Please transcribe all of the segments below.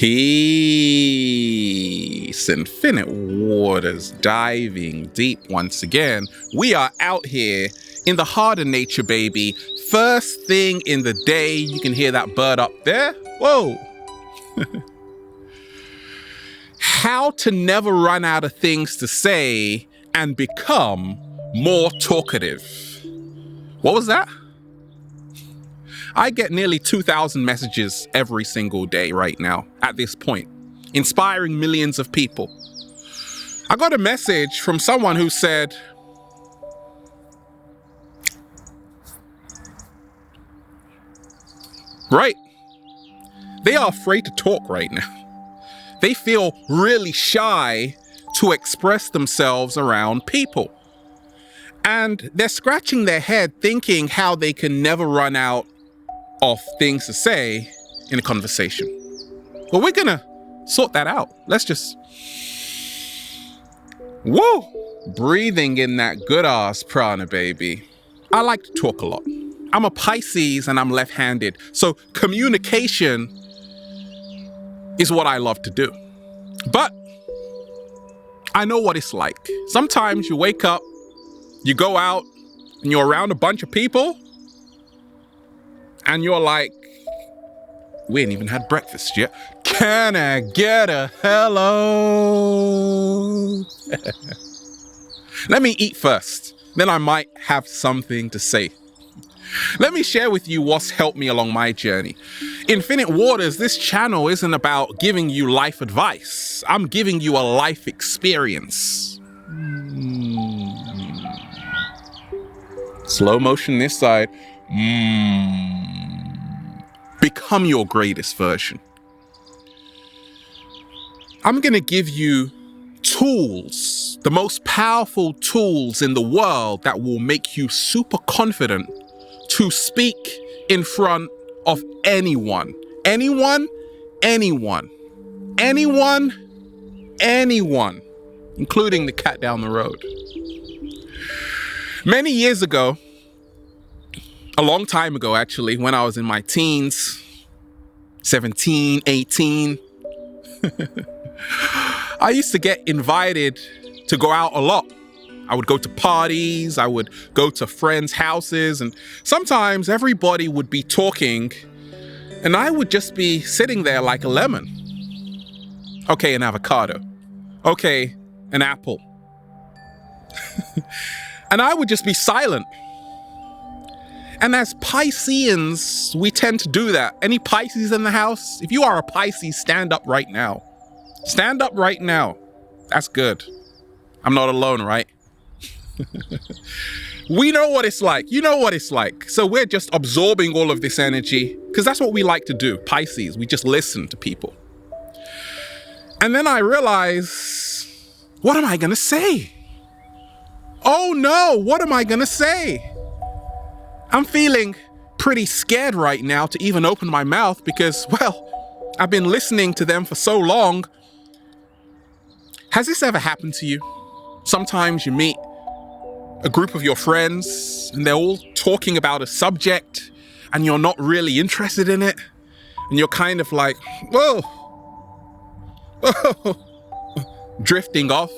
Peace, infinite waters, diving deep once again. We are out here in the heart of nature, baby. First thing in the day, you can hear that bird up there. Whoa. How to never run out of things to say and become more talkative. What was that? I get nearly 2,000 messages every single day right now at this point, inspiring millions of people. I got a message from someone who said, right, they are afraid to talk right now. They feel really shy to express themselves around people. And they're scratching their head thinking how they can never run out of things to say in a conversation. Well, we're gonna sort that out. Let's just, woo, breathing in that good ass prana, baby. I like to talk a lot. I'm a Pisces and I'm left-handed, so communication is what I love to do. But I know what it's like. Sometimes you wake up, you go out, and you're around a bunch of people, and you're like, we ain't even had breakfast yet. Can I get a hello? Let me eat first, then I might have something to say. Let me share with you what's helped me along my journey. Infinite Waters, this channel isn't about giving you life advice. I'm giving you a life experience. Slow motion this side. Become your greatest version. I'm going to give you tools, the most powerful tools in the world that will make you super confident to speak in front of anyone. Anyone, including the cat down the road. Many years ago, a long time ago, actually, when I was in my teens, 17, 18, I used to get invited to go out a lot. I would go to parties, I would go to friends' houses, and sometimes everybody would be talking, and I would just be sitting there like a lemon. Okay, an avocado. Okay, an apple. And I would just be silent. And as Pisceans, we tend to do that. Any Pisces in the house? If you are a Pisces, stand up right now. Stand up right now. That's good. I'm not alone, right? We know what it's like. You know what it's like. So we're just absorbing all of this energy because that's what we like to do. Pisces, we just listen to people. And then I realize, what am I going to say? Oh no, what am I going to say? I'm feeling pretty scared right now to even open my mouth because, well, I've been listening to them for so long. Has this ever happened to you? Sometimes you meet a group of your friends and they're all talking about a subject and you're not really interested in it. And you're kind of like, whoa, drifting off.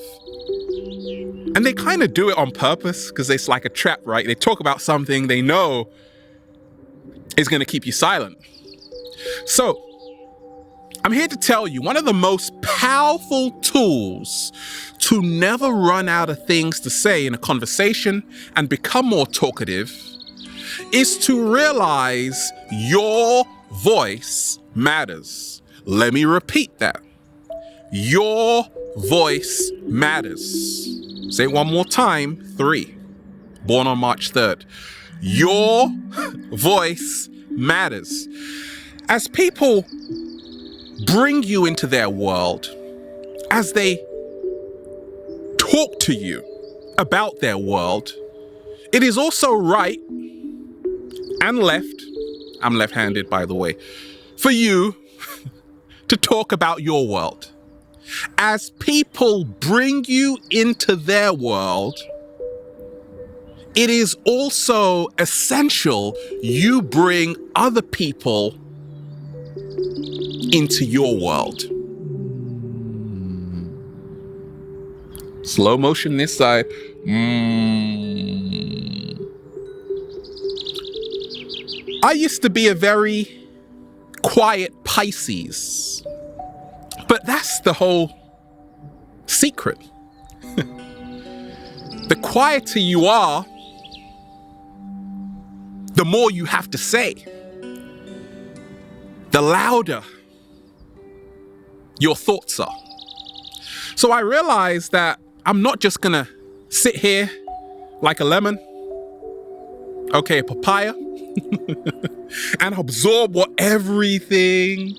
And they kind of do it on purpose because it's like a trap, right? They talk about something they know is going to keep you silent. So I'm here to tell you one of the most powerful tools to never run out of things to say in a conversation and become more talkative is to realize your voice matters. Let me repeat that. Your voice matters. Say it one more time. 3. Born on March 3rd. Your voice matters. As people bring you into their world, as they talk to you about their world, it is also right and left, I'm left-handed by the way, for you to talk about your world. As people bring you into their world, it is also essential you bring other people into your world. Slow motion this side. I used to be a very quiet Pisces, but that's the whole secret. The quieter you are, the more you have to say. The louder your thoughts are. So I realized that I'm not just gonna sit here like a lemon, okay, a papaya, and absorb what everyone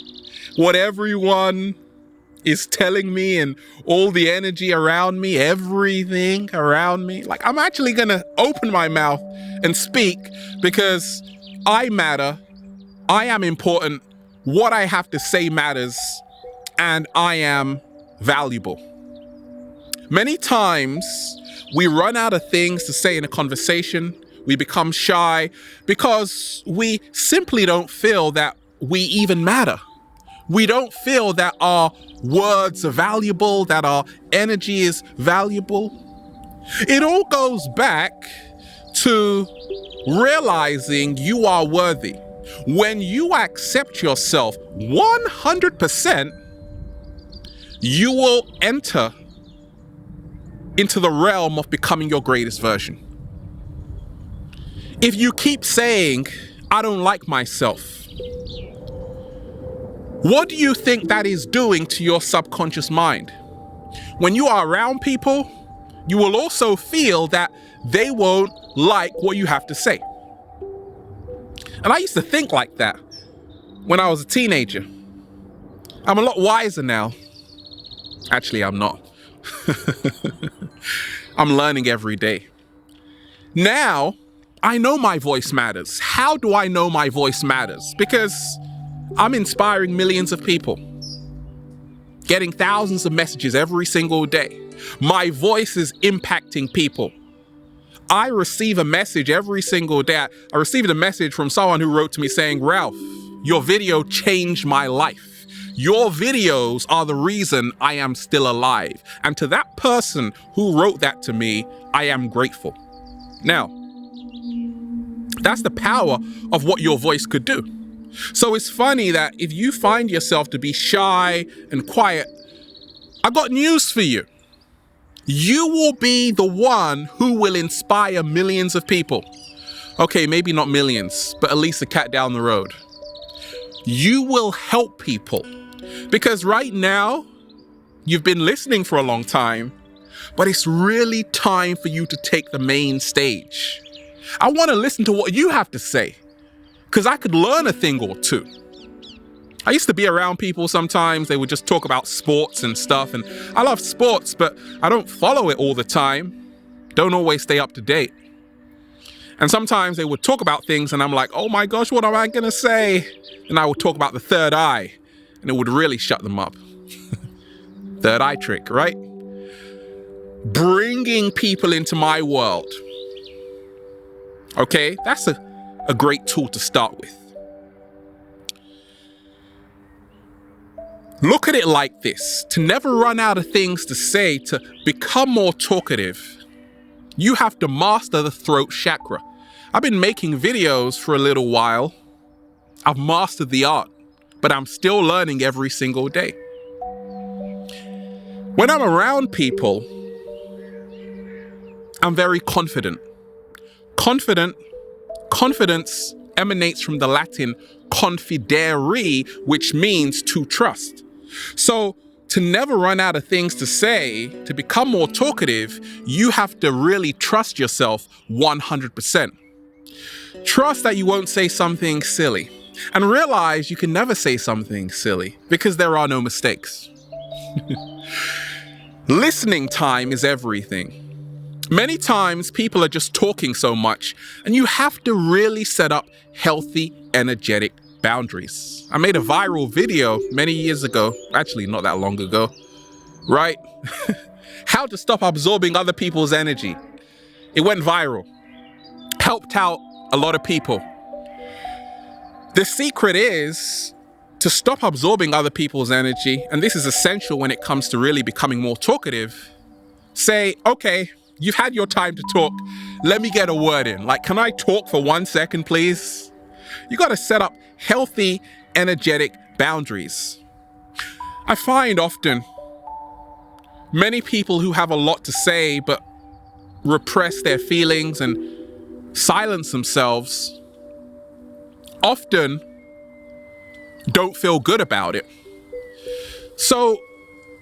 is telling me and all the energy around me, everything around me. Like, I'm actually gonna open my mouth and speak because I matter, I am important, what I have to say matters, and I am valuable. Many times we run out of things to say in a conversation. We become shy because we simply don't feel that we even matter. We don't feel that our words are valuable, that our energy is valuable. It all goes back to realizing you are worthy. When you accept yourself 100%, you will enter into the realm of becoming your greatest version. If you keep saying, I don't like myself, what do you think that is doing to your subconscious mind? When you are around people, you will also feel that they won't like what you have to say. And I used to think like that when I was a teenager. I'm a lot wiser now. Actually, I'm not. I'm learning every day. Now, I know my voice matters. How do I know my voice matters? Because I'm inspiring millions of people, getting thousands of messages every single day. My voice is impacting people. I receive a message every single day. I received a message from someone who wrote to me saying, Ralph, your video changed my life. Your videos are the reason I am still alive. And to that person who wrote that to me, I am grateful. Now, that's the power of what your voice could do. So it's funny that if you find yourself to be shy and quiet, I got news for you. You will be the one who will inspire millions of people. Okay, maybe not millions, but at least a cat down the road. You will help people. Because right now, you've been listening for a long time, but it's really time for you to take the main stage. I want to listen to what you have to say, because I could learn a thing or two. I used to be around people sometimes, they would just talk about sports and stuff, and I love sports, but I don't follow it all the time. Don't always stay up to date. And sometimes they would talk about things and I'm like, oh my gosh, what am I gonna say? And I would talk about the third eye, and it would really shut them up. Third eye trick, right? Bringing people into my world. Okay, that's a great tool to start with. Look at it like this. To never run out of things to say, to become more talkative, you have to master the throat chakra. I've been making videos for a little while. I've mastered the art, but I'm still learning every single day. When I'm around people, I'm very confident. Confidence emanates from the Latin confidere, which means to trust. So to never run out of things to say, to become more talkative, you have to really trust yourself 100%. Trust that you won't say something silly, and realize you can never say something silly because there are no mistakes. Listening time is everything. Many times people are just talking so much, and you have to really set up healthy, energetic boundaries. I made a viral video many years ago, actually not that long ago, right? How to stop absorbing other people's energy. It went viral, helped out a lot of people. The secret is to stop absorbing other people's energy, and this is essential when it comes to really becoming more talkative, say, okay, you've had your time to talk. Let me get a word in. Like, can I talk for 1 second, please? You got to set up healthy, energetic boundaries. I find often many people who have a lot to say but repress their feelings and silence themselves often don't feel good about it. So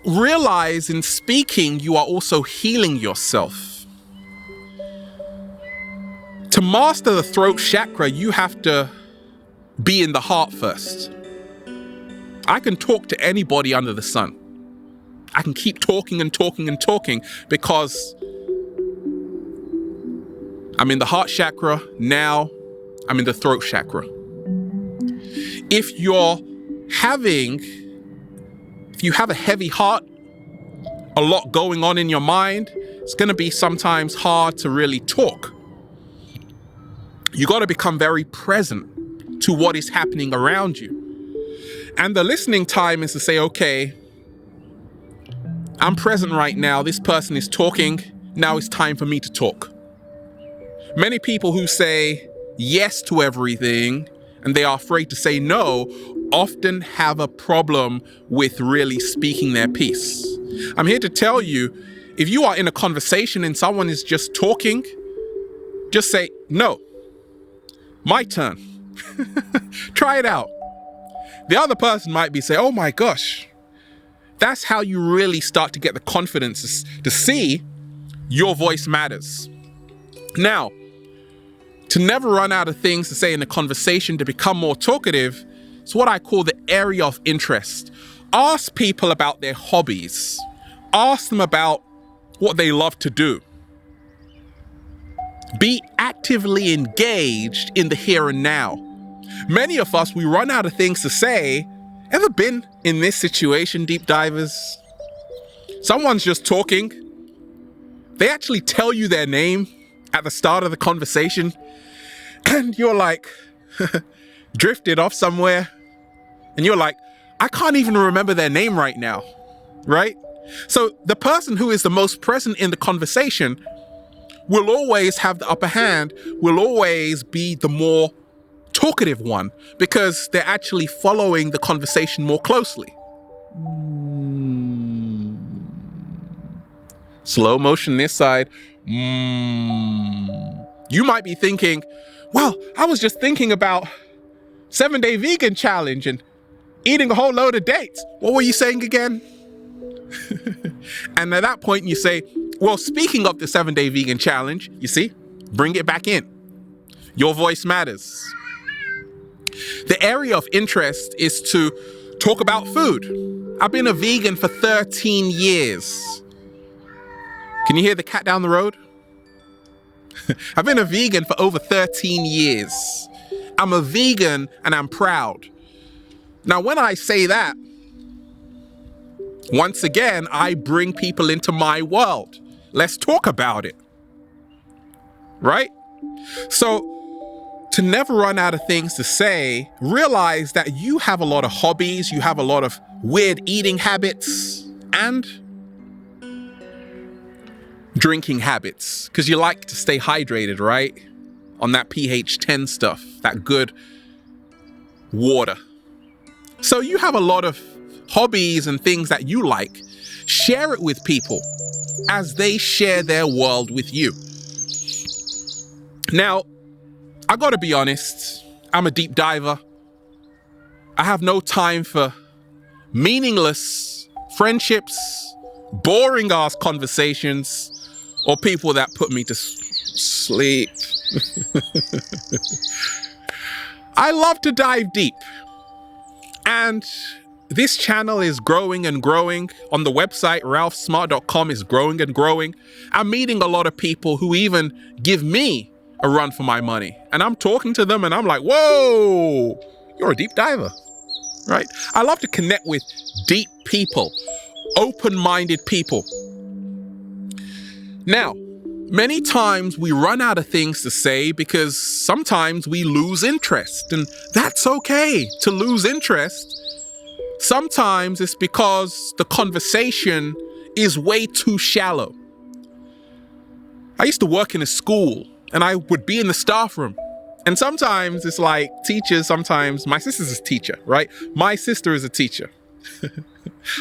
realize in speaking, you are also healing yourself. To master the throat chakra, you have to be in the heart first. I can talk to anybody under the sun. I can keep talking and talking and talking because I'm in the heart chakra. Now I'm in the throat chakra. If you have a heavy heart, a lot going on in your mind, it's going to be sometimes hard to really talk. You got to become very present to what is happening around you. And the listening time is to say, okay, I'm present right now. This person is talking. Now it's time for me to talk. Many people who say yes to everything and they are afraid to say no often have a problem with really speaking their piece. I'm here to tell you, if you are in a conversation and someone is just talking, just say, no, my turn. Try it out. The other person might be saying, oh my gosh. That's how you really start to get the confidence to see your voice matters. Now, to never run out of things to say in a conversation, to become more talkative, it's what I call the area of interest. Ask people about their hobbies. Ask them about what they love to do. Be actively engaged in the here and now. Many of us, we run out of things to say. Ever been in this situation, deep divers? Someone's just talking. They actually tell you their name at the start of the conversation, and you're like, drifted off somewhere, and you're like, I can't even remember their name right now, right? So the person who is the most present in the conversation will always have the upper hand, will always be the more talkative one, because they're actually following the conversation more closely. Slow motion this side. You might be thinking, well, I was just thinking about 7-day vegan challenge and eating a whole load of dates. What were you saying again? And at that point you say, well, speaking of the 7-day vegan challenge, you see, bring it back in. Your voice matters. The area of interest is to talk about food. I've been a vegan for 13 years. Can you hear the cat down the road? I've been a vegan for over 13 years. I'm a vegan and I'm proud. Now, when I say that, once again, I bring people into my world. Let's talk about it. Right? So, to never run out of things to say, realize that you have a lot of hobbies, you have a lot of weird eating habits and drinking habits, because you like to stay hydrated, right? On that pH 10 stuff, that good water. So you have a lot of hobbies and things that you like. Share it with people as they share their world with you. Now, I gotta be honest, I'm a deep diver. I have no time for meaningless friendships, boring ass conversations, or people that put me to sleep. I love to dive deep. And this channel is growing and growing. On the website, ralphsmart.com is growing and growing. I'm meeting a lot of people who even give me a run for my money. And I'm talking to them and I'm like, whoa, you're a deep diver, right? I love to connect with deep people, open-minded people. Now, many times we run out of things to say because sometimes we lose interest, and that's okay to lose interest Sometimes it's because the conversation is way too shallow. I used to work in a school and I would be in the staff room. And sometimes it's like teachers, sometimes my sister's a teacher, right? My sister is a teacher.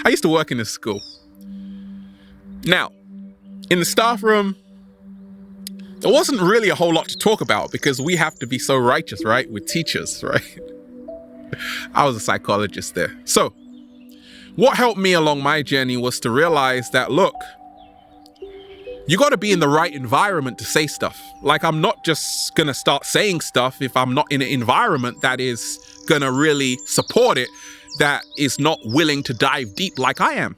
I used to work in a school. Now, in the staff room, there wasn't really a whole lot to talk about because we have to be so righteous, right? With teachers, right? I was a psychologist there. So what helped me along my journey was to realize that, look, you got to be in the right environment to say stuff. Like, I'm not just going to start saying stuff if I'm not in an environment that is going to really support it, that is not willing to dive deep like I am.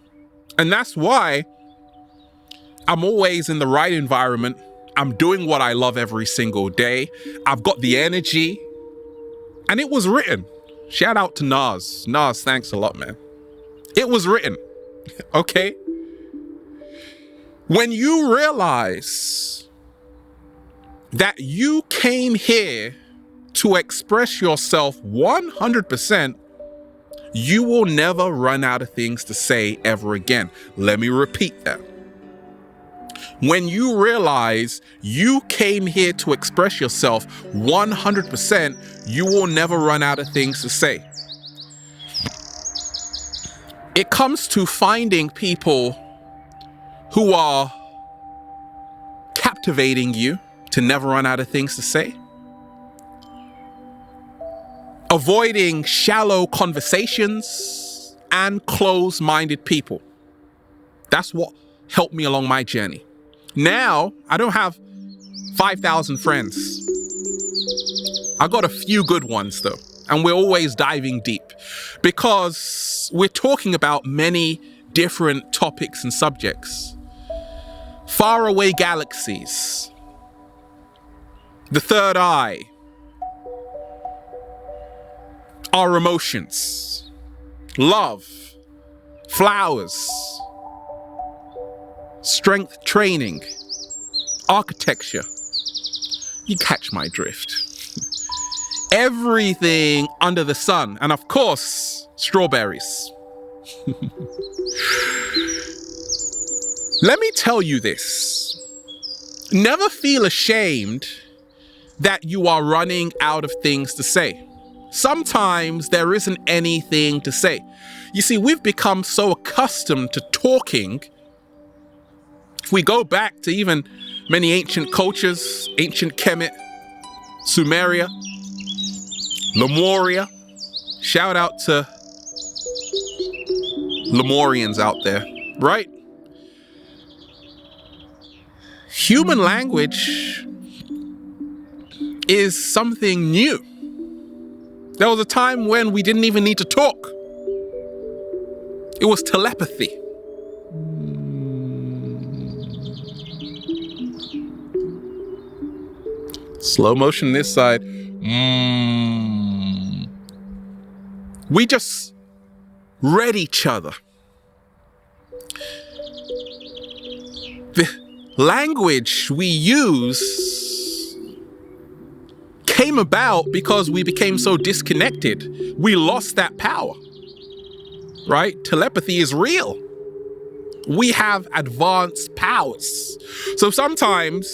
And that's why I'm always in the right environment. I'm doing what I love every single day. I've got the energy. And it was written. Shout out to Nas. Nas, thanks a lot, man. It was written. Okay? When you realize that you came here to express yourself 100%, you will never run out of things to say ever again. Let me repeat that. When you realize you came here to express yourself 100%, you will never run out of things to say. It comes to finding people who are captivating you to never run out of things to say. Avoiding shallow conversations and close-minded people. That's what helped me along my journey. Now, I don't have 5,000 friends. I got a few good ones though, and we're always diving deep because we're talking about many different topics and subjects. Faraway galaxies, the third eye, our emotions, love, flowers, strength training, architecture. You catch my drift. Everything under the sun, and of course, strawberries. Let me tell you this. Never feel ashamed that you are running out of things to say. Sometimes there isn't anything to say. You see, we've become so accustomed to talking. If we go back to even many ancient cultures, ancient Kemet, Sumeria, Lemuria, shout out to Lemurians out there, right? Human language is something new. There was a time when we didn't even need to talk. It was telepathy. Slow motion this side. We just read each other. The language we use came about because we became so disconnected. We lost that power, right? Telepathy is real. We have advanced powers. So sometimes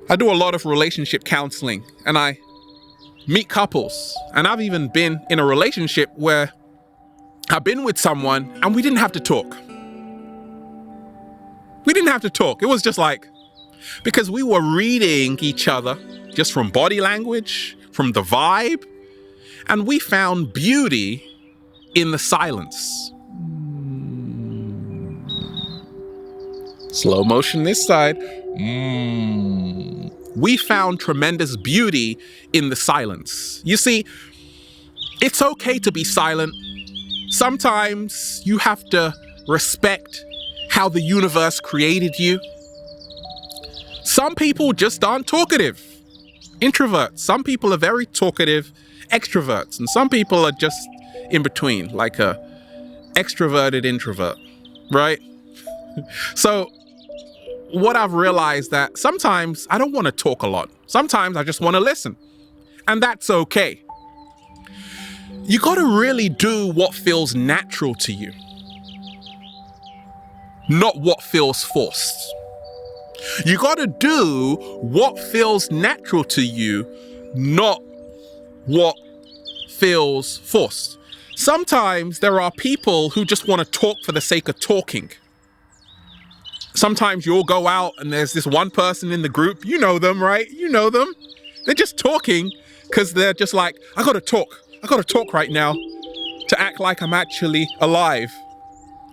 I do a lot of relationship counseling and I meet couples, and I've even been in a relationship where I've been with someone and we didn't have to talk. We didn't have to talk. It was just like, because we were reading each other just from body language, from the vibe, and we found beauty in the silence. Slow motion this side. We found tremendous beauty in the silence. You see, it's okay to be silent. Sometimes you have to respect how the universe created you. Some people just aren't talkative. Introverts. Some people are very talkative extroverts, and some people are just in between, like a extroverted introvert, right? So what I've realized that sometimes I don't want to talk a lot. Sometimes I just want to listen, and that's okay. You got to really do what feels natural to you, not what feels forced. You got to do what feels natural to you, not what feels forced. Sometimes there are people who just want to talk for the sake of talking. Sometimes you'll go out and there's this one person in the group, you know them, right? You know them. They're just talking because they're just like, I gotta talk right now to act like I'm actually alive.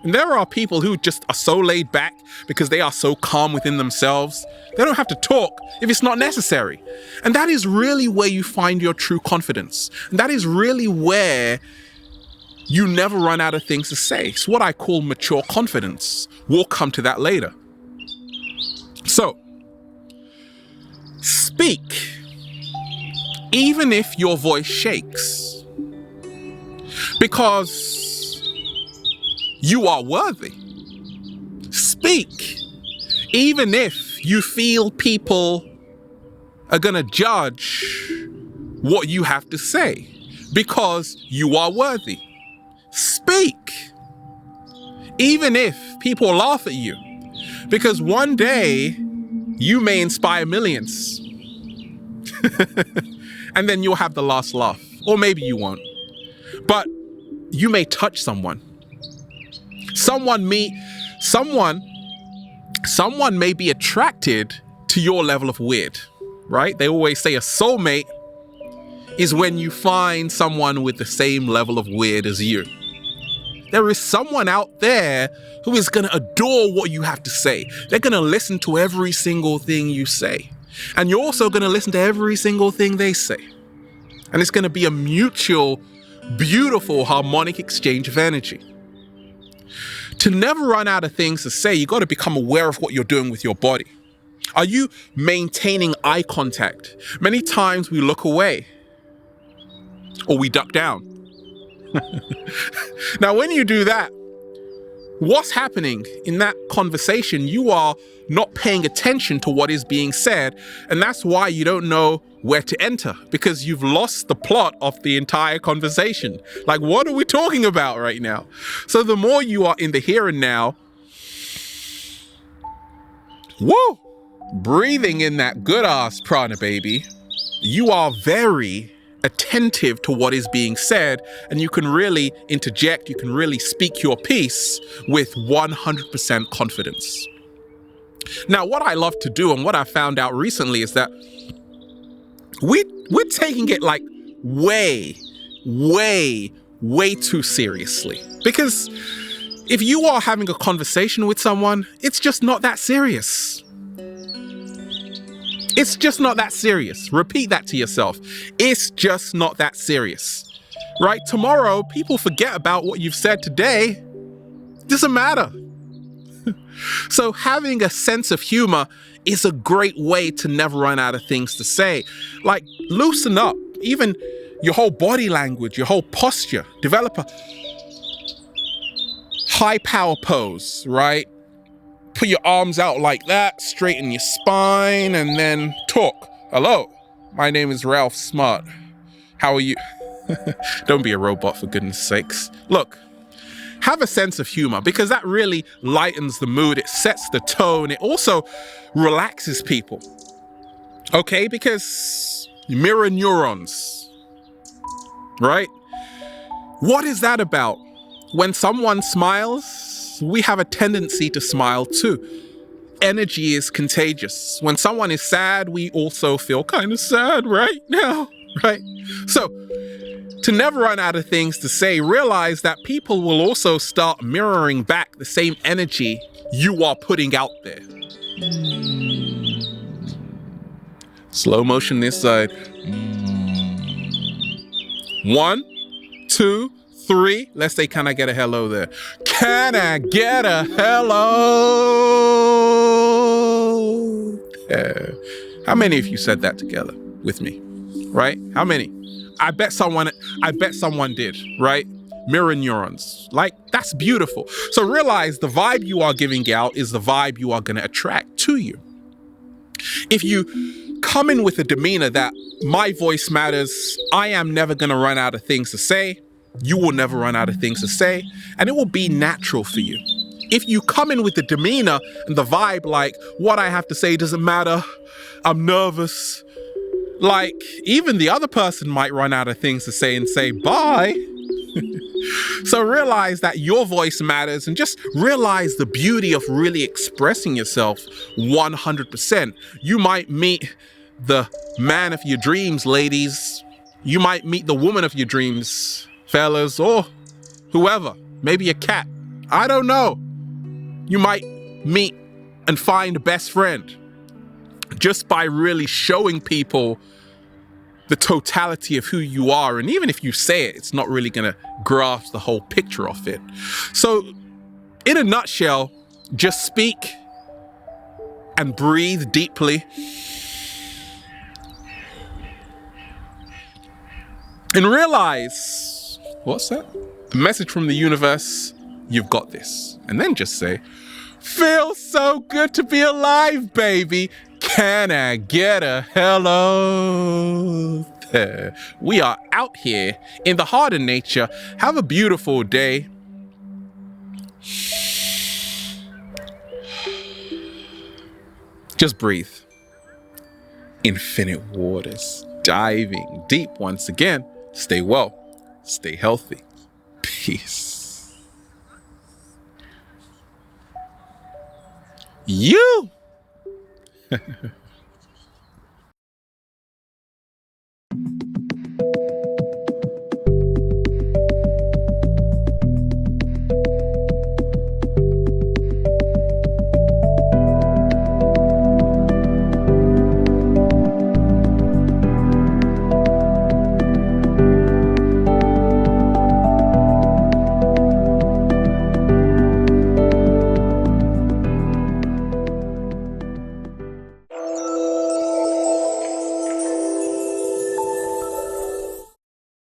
And there are people who just are so laid back because they are so calm within themselves. They don't have to talk if it's not necessary. And that is really where you find your true confidence. And that is really where you never run out of things to say. It's what I call mature confidence. We'll come to that later. So, speak, even if your voice shakes, because you are worthy. Speak, even if you feel people are gonna judge what you have to say, because you are worthy. Speak, even if people laugh at you, because one day you may inspire millions and then you'll have the last laugh, or maybe you won't, but you may touch someone. Someone may be attracted to your level of weird, right? They always say a soulmate is when you find someone with the same level of weird as you. There is someone out there who is going to adore what you have to say. They're going to listen to every single thing you say. And you're also going to listen to every single thing they say. And it's going to be a mutual, beautiful, harmonic exchange of energy. To never run out of things to say, you got to become aware of what you're doing with your body. Are you maintaining eye contact? Many times we look away or we duck down. Now, when you do that, what's happening in that conversation? You are not paying attention to what is being said. And that's why you don't know where to enter, because you've lost the plot of the entire conversation. Like, what are we talking about right now? So the more you are in the here and now, woo, breathing in that good ass prana, baby, you are very attentive to what is being said, and you can really interject, you can really speak your piece with 100% confidence. Now, what I love to do and what I found out recently is that we're taking it like way too seriously. Because if you are having a conversation with someone, it's just not that serious. It's just not that serious. Repeat that to yourself. It's just not that serious, right? Tomorrow, people forget about what you've said today. Doesn't matter. So having a sense of humor is a great way to never run out of things to say. Like, loosen up. Even your whole body language, your whole posture. Develop a high power pose, right? Put your arms out like that, straighten your spine, and then talk. Hello, my name is Ralph Smart. How are you? Don't be a robot, for goodness sakes. Look, have a sense of humor, because that really lightens the mood. It sets the tone. It also relaxes people. Okay, because mirror neurons, right? What is that about? When someone smiles, we have a tendency to smile too. Energy is contagious. When someone is sad, we also feel kind of sad right now, right? So, to never run out of things to say, realize that people will also start mirroring back the same energy you are putting out there. Slow motion this side. 1, 2, 3. Let's say, can I get a hello there? Can I get a hello there? How many of you said that together with me, right? How many? I bet someone did, right? Mirror neurons. Like, that's beautiful. So realize the vibe you are giving out is the vibe you are going to attract to you. If you come in with a demeanor that my voice matters, I am never going to run out of things to say, you will never run out of things to say, and it will be natural for you. If you come in with the demeanor and the vibe like, what I have to say doesn't matter, I'm nervous, like, even the other person might run out of things to say and say bye. So realize that your voice matters, and just realize the beauty of really expressing yourself 100%. You might meet the man of your dreams, ladies. You might meet the woman of your dreams, fellas, or whoever. Maybe a cat. I don't know. You might meet and find a best friend just by really showing people the totality of who you are. And even if you say it, it's not really going to grasp the whole picture of it. So in a nutshell, just speak and breathe deeply. And realize, what's that? A message from the universe, you've got this. And then just say, feels so good to be alive, baby. Can I get a hello there? We are out here in the heart of nature. Have a beautiful day. Just breathe. Infinite waters, diving deep once again. Stay well, stay healthy. Peace. You.